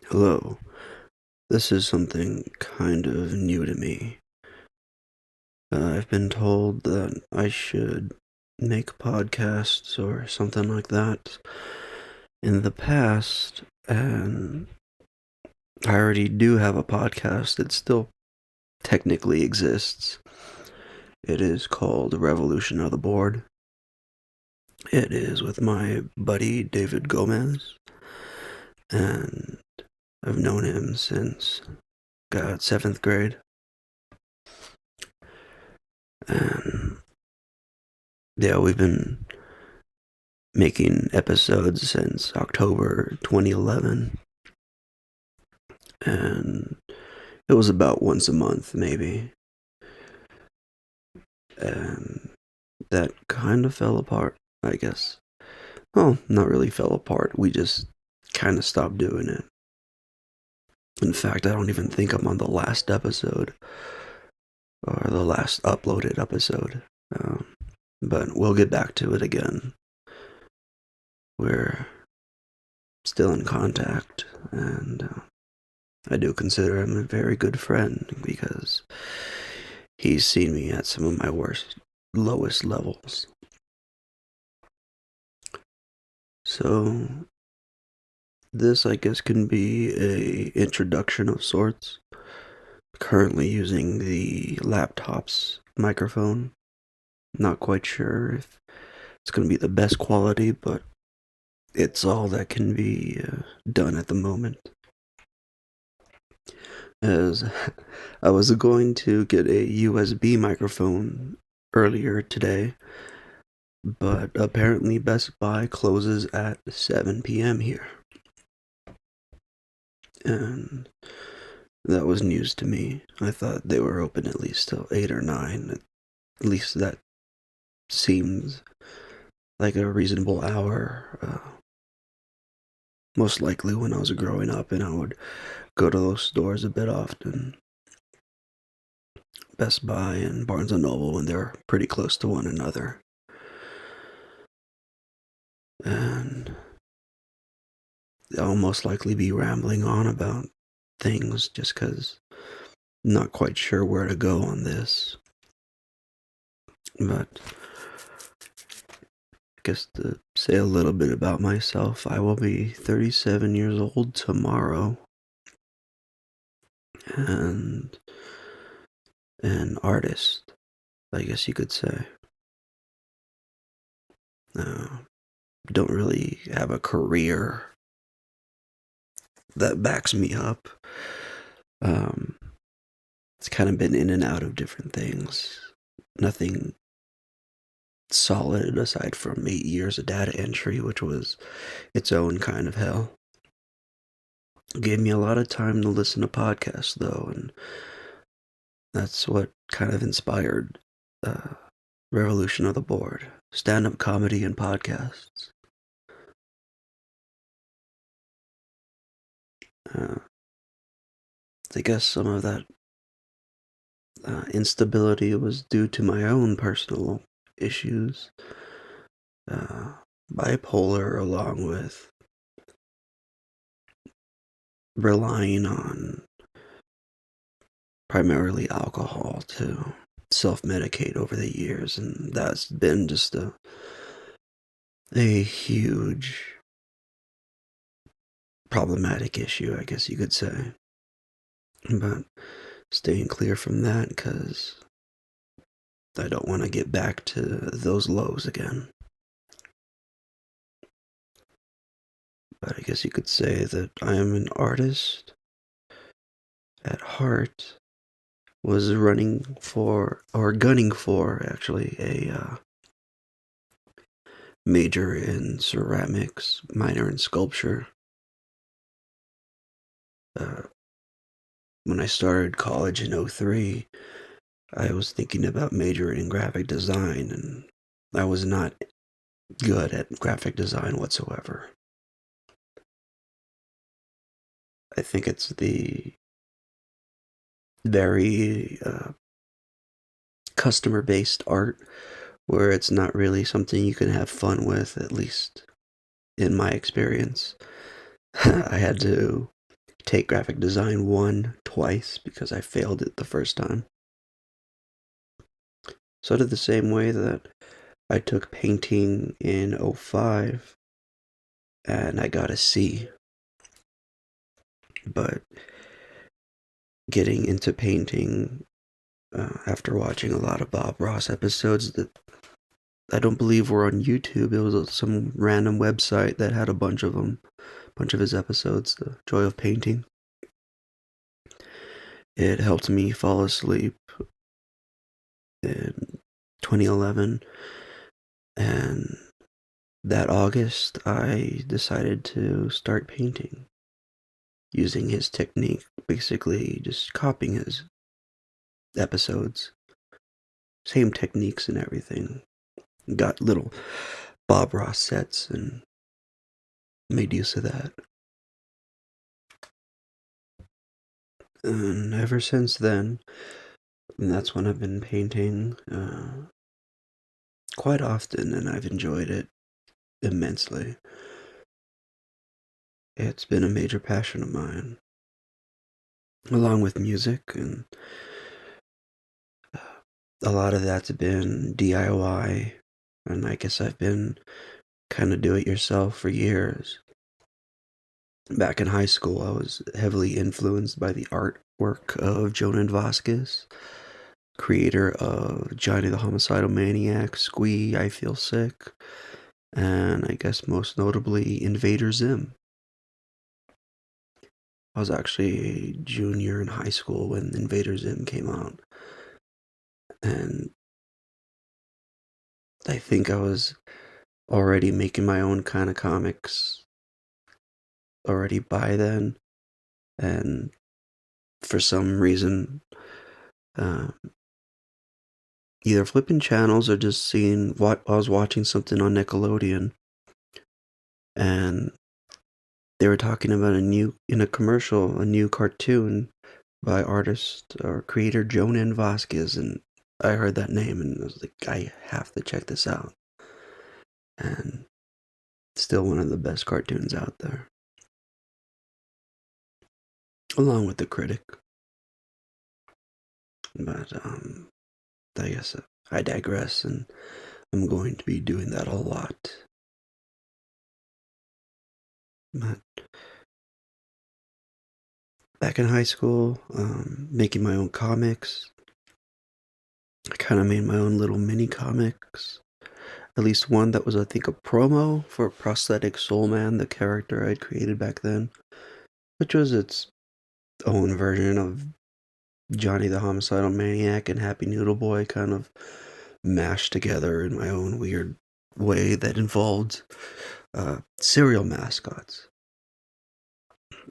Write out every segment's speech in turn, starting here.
Hello. This is something kind of new to me. I've been told that I should make podcasts or something like that in the past, and I already do have a podcast. It still technically exists. It is called Revolution of the Board. It is with my buddy David Gomez, and I've known him since, God, 7th grade. And yeah, we've been making episodes since October 2011, and it was about once a month, maybe. And that kind of fell apart, I guess. Well, not really fell apart. We just kind of stopped doing it. In fact, I don't even think I'm on the last episode or the last uploaded episode. Um, but we'll get back to it again. We're still in contact, and I do consider him a very good friend because he's seen me at some of my lowest levels. So this, I guess, can be a introduction of sorts. Currently using the laptop's microphone. Not quite sure if it's going to be the best quality, but it's all that can be done at the moment. As I was going to get a USB microphone earlier today, but apparently Best Buy closes at 7 p.m. here. And that was news to me. I thought they were open at least till 8 or 9. At least that seems like a reasonable hour. Most likely when I was growing up and I would go to those stores a bit often. Best Buy and Barnes & Noble, when they're pretty close to one another. And I'll most likely be rambling on about things just because I'm not quite sure where to go on this. But I guess to say a little bit about myself, I will be 37 years old tomorrow. And an artist, I guess you could say. Uh, don't really have a career that backs me up. Um, it's kind of been in and out of different things. Nothing solid aside from 8 years of data entry, which was its own kind of hell. It gave me a lot of time to listen to podcasts, though, and that's what kind of inspired Revolution of the Board, stand-up comedy and podcasts. Uh, I guess some of that instability was due to my own personal issues, uh, bipolar, along with relying on primarily alcohol to self-medicate over the years, and that's been just a huge problematic issue, I guess you could say. But staying clear from that because I don't want to get back to those lows again. But I guess you could say that I am an artist at heart. Was running for, or gunning for, actually, a major in ceramics, minor in sculpture. Uh, when I started college in '03, I was thinking about majoring in graphic design, and I was not good at graphic design whatsoever. I think it's the very customer-based art where it's not really something you can have fun with, at least in my experience. I had to take graphic design 1 twice because I failed it the first time. Sort of the same way that I took painting in '05 and I got a C. But getting into painting after watching a lot of Bob Ross episodes that I don't believe were on YouTube. It was some random website that had a bunch of them, a bunch of his episodes, The Joy of Painting. It helped me fall asleep in 2011, and that August I decided to start painting using his technique, basically just copying his episodes. Same techniques and everything. Got little Bob Ross sets and made use of that. And ever since then, and that's when I've been painting quite often, and I've enjoyed it immensely. It's been a major passion of mine, along with music, and a lot of that's been DIY, and I guess I've been kind of do-it-yourself for years. Back in high school, I was heavily influenced by the artwork of Jonan Vasquez, creator of Johnny the Homicidal Maniac, Squee, I Feel Sick, and I guess most notably Invader Zim. I was actually a junior in high school when Invader Zim came out, and I think I was already making my own kind of comics already by then, and for some reason, uh, either flipping channels or just seeing what I was watching something on Nickelodeon, and they were talking about in a commercial, a new cartoon by artist or creator Jonan Vasquez, and I heard that name and I was like, I have to check this out. And still one of the best cartoons out there, along with The Critic. But I guess I digress, and I'm going to be doing that a lot. But back in high school, making my own comics. I kind of made my own little mini comics. At least one that was, I think, a promo for Prosthetic Soul Man, the character I'd created back then, which was its own version of Johnny the Homicidal Maniac and Happy Noodle Boy kind of mashed together in my own weird way that involved cereal mascots.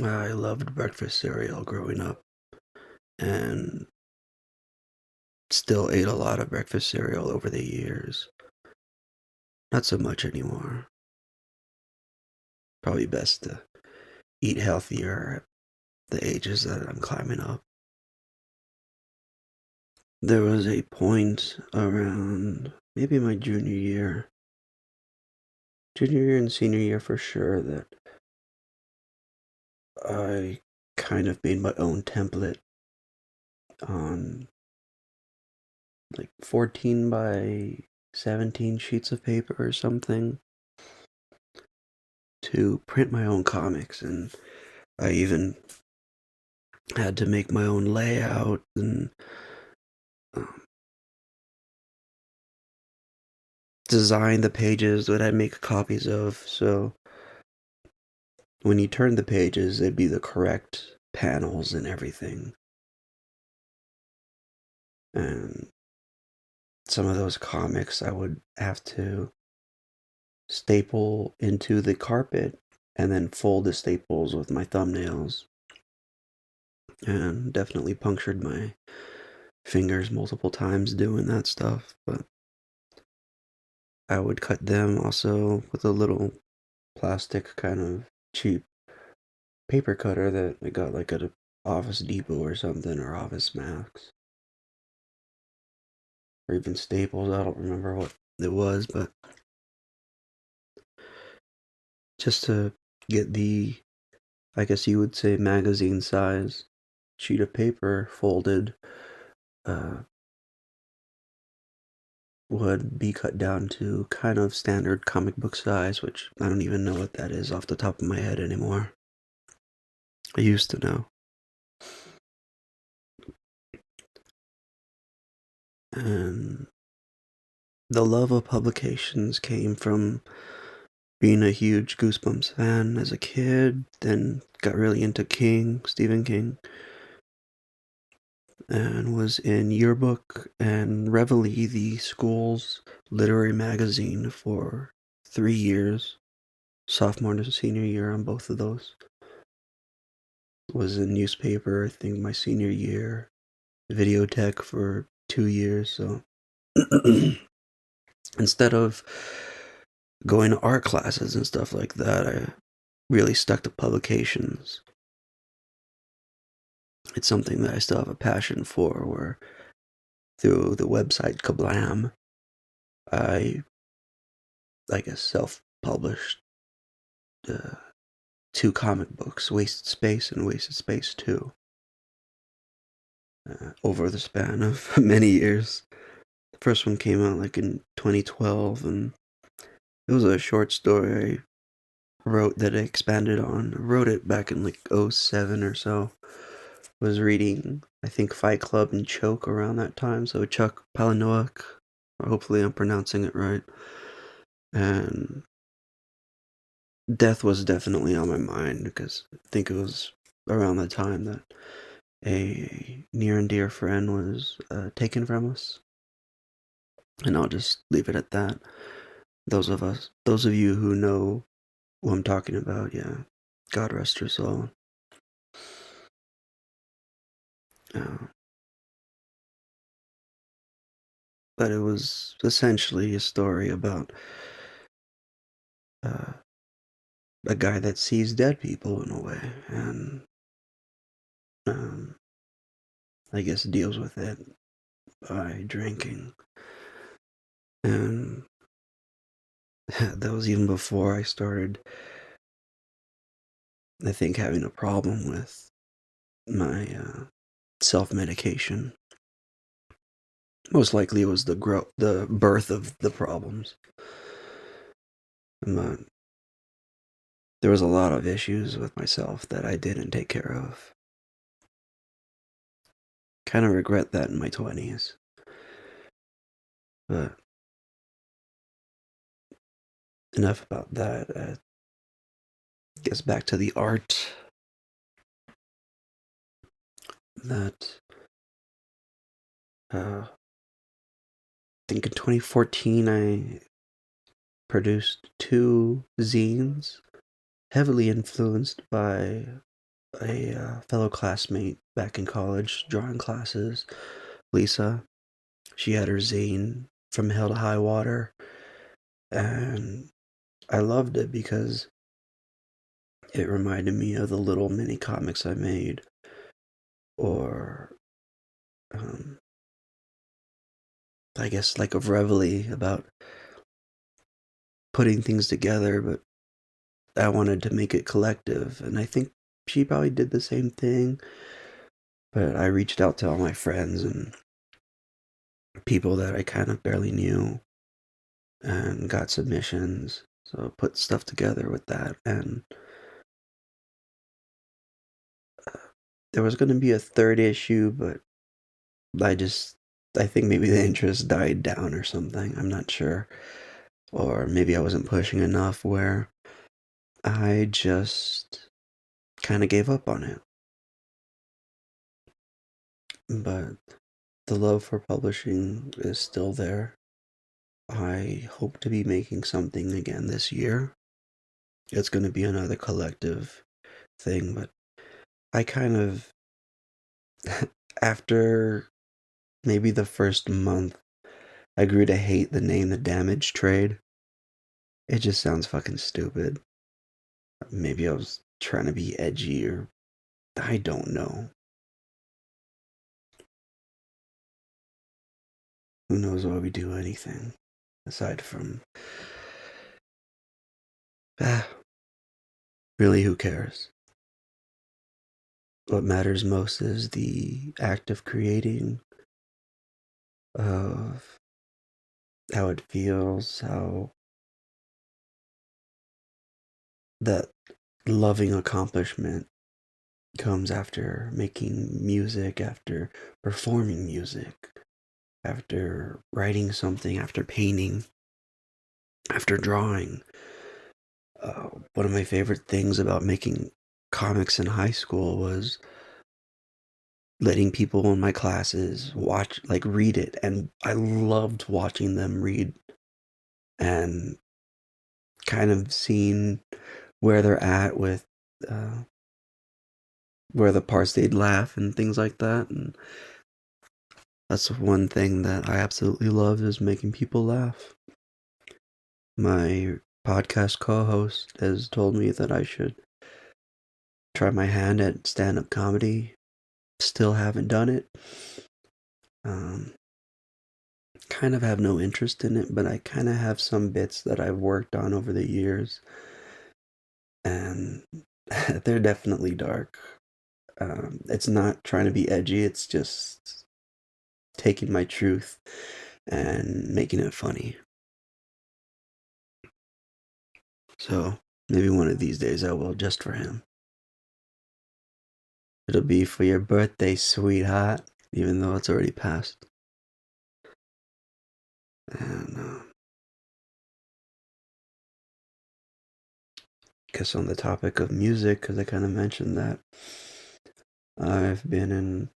I loved breakfast cereal growing up, and still ate a lot of breakfast cereal over the years. Not so much anymore. Probably best to eat healthier at the ages that I'm climbing up. There was a point around maybe my junior year and senior year for sure, that I kind of made my own template on like 14 by 17 sheets of paper or something to print my own comics, and I even had to make my own layout and um, design the pages that I'd make copies of, so when you turn the pages, they'd be the correct panels and everything. And some of those comics I would have to staple into the carpet and then fold the staples with my thumbnails. And definitely punctured my fingers multiple times doing that stuff, but I would cut them also with a little plastic kind of cheap paper cutter that I got like at a Office Depot or something, or Office Max, or even Staples. I don't remember what it was, but just to get the I guess you would say magazine size sheet of paper folded uh, would be cut down to kind of standard comic book size, which I don't even know what that is off the top of my head anymore. I used to know. And the love of publications came from being a huge Goosebumps fan as a kid, then got really into Stephen King, and was in Yearbook and Reveille, the school's literary magazine, for 3 years, sophomore to senior year on both of those. Was in newspaper, I think, my senior year, videotech for 2 years, so instead of going to art classes and stuff like that, I really stuck to publications. It's something that I still have a passion for, where through the website Kablam, I guess, self-published uh, 2 comic books, Wasted Space and Wasted Space 2, over the span of many years. The first one came out like in 2012, and it was a short story I wrote that I expanded on. I wrote it back in like '07 or so. Was reading, I think, Fight Club and Choke around that time, so Chuck Palahniuk, hopefully I'm pronouncing it right, and death was definitely on my mind because I think it was around the time that a near and dear friend was taken from us, and I'll just leave it at that. Those of you who know what I'm talking about, yeah, God rest her soul. Uh, but it was essentially a story about uh, a guy that sees dead people in a way, and um, I guess deals with it by drinking. And that was even before I started, I think, having a problem with my self-medication. Most likely it was the birth of the problems. But there was a lot of issues with myself that I didn't take care of. Kind of regret that in my 20s. But enough about that. Guess back to the art that I think in 2014 I produced 2 zines, heavily influenced by a fellow classmate back in college, drawing classes, Lisa. She had her zine, From Hell to High Water, and I loved it because it reminded me of the little mini comics I made, or um, I guess like of Reveille, about putting things together, but I wanted to make it collective, and I think she probably did the same thing. But I reached out to all my friends and people that I kind of barely knew and got submissions. So put stuff together with that, and there was going to be a third issue, but I just, I think maybe the interest died down or something. I'm not sure. Or maybe I wasn't pushing enough, where I just kind of gave up on it. But the love for publishing is still there. I hope to be making something again this year. It's going to be another collective thing, but I kind of, after maybe the first month, I grew to hate the name The Damage Trade. It just sounds fucking stupid. Maybe I was trying to be edgy, or I don't know. Who knows why we do anything aside from, ah, really, who cares? what matters most is the act of creating, of how it feels, how that loving accomplishment comes after making music, after performing music, after writing something, after painting, after drawing. One of my favorite things about making comics in high school was letting people in my classes read it, and I loved watching them read and kind of seeing where they're at with uh, where the parts they'd laugh and things like that. And that's one thing that I absolutely love, is making people laugh. My podcast co-host has told me that I should try my hand at stand-up comedy. Still haven't done it. Um, kind of have no interest in it, but I kind of have some bits that I've worked on over the years, and they're definitely dark. It's not trying to be edgy, it's just taking my truth and making it funny. So maybe one of these days I will, just for him. It'll be for your birthday, sweetheart, even though it's already passed. And guess on the topic of music, because I kind of mentioned that, I've been in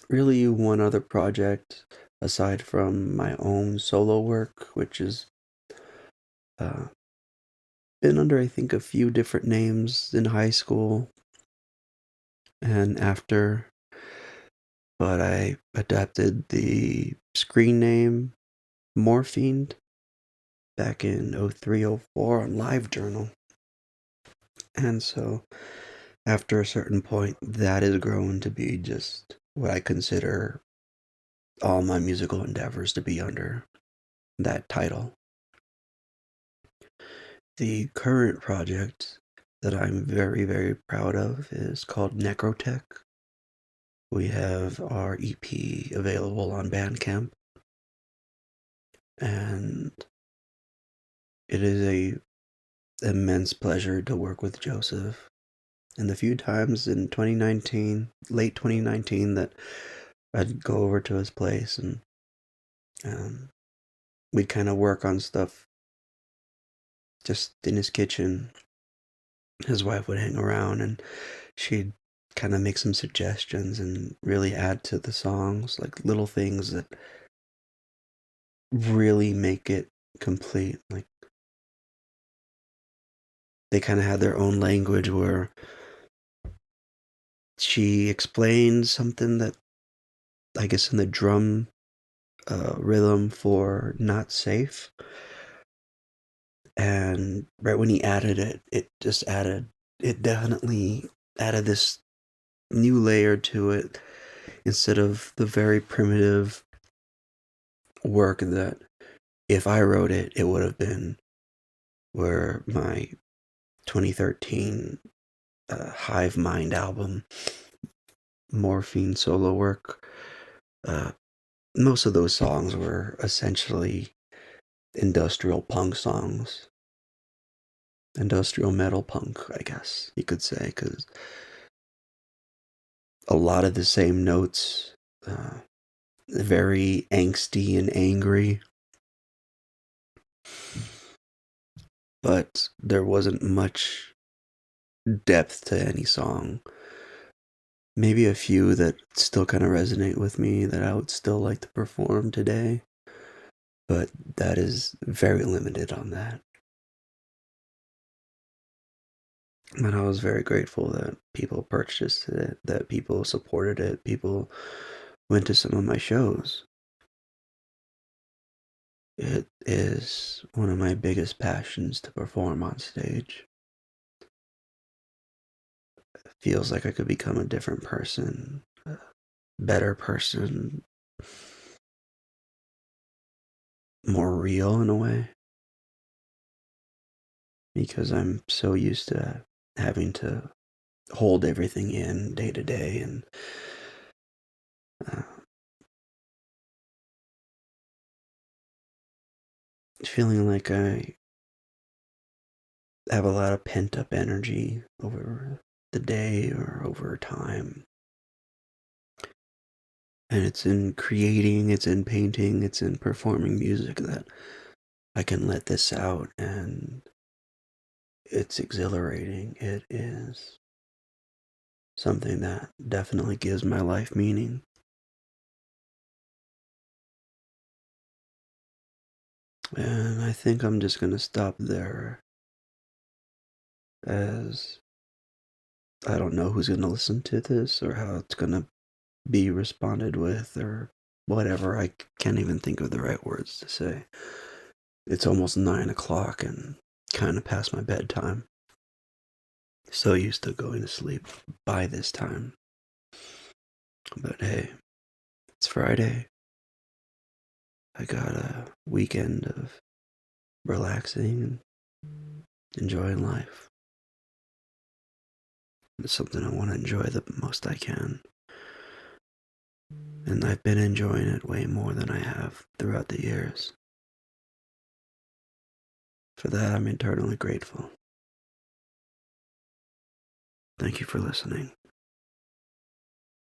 really one other project aside from my own solo work, which has uh, been under, I think, a few different names in high school and after, but I adapted the screen name Morfiend back in 0304 on LiveJournal. And so after a certain point, that has grown to be just what I consider all my musical endeavors to be under that title. The current project that I'm very, very proud of is called Necrotech. We have our EP available on Bandcamp, and it is a immense pleasure to work with Joseph. And the few times in 2019, late 2019, that I'd go over to his place and um, we'd kind of work on stuff just in his kitchen. His wife would hang around and she'd kind of make some suggestions and really add to the songs, like little things that really make it complete. Like they kind of had their own language where she explained something that, I guess, in the drum rhythm for "Not Safe," and right when he added it, it definitely added this new layer to it instead of the very primitive work that if I wrote it, it would have been where my 2013 Hive Mind album, Morphine solo work, uh, most of those songs were essentially industrial punk songs. Industrial metal punk, I guess you could say, because a lot of the same notes, uh, very angsty and angry, but there wasn't much depth to any song. Maybe a few that still kind of resonate with me that I would still like to perform today, but that is very limited on that. And I was very grateful that people purchased it, that people supported it, people went to some of my shows. It is one of my biggest passions to perform on stage. It feels like I could become a different person, a better person, more real in a way, because I'm so used to having to hold everything in day to day, and uh, feeling like I have a lot of pent up energy over the day or over time. And it's in creating, it's in painting, it's in performing music that I can let this out, and it's exhilarating. It is something that definitely gives my life meaning. And I think I'm just gonna stop there, as I don't know who's gonna listen to this or how it's gonna be responded with or whatever. I can't even think of the right words to say. It's almost 9 o'clock and kind of past my bedtime. So used to going to sleep by this time. But hey, it's Friday. I got a weekend of relaxing and enjoying life. It's something I want to enjoy the most I can. And I've been enjoying it way more than I have throughout the years. For that, I'm eternally grateful. Thank you for listening.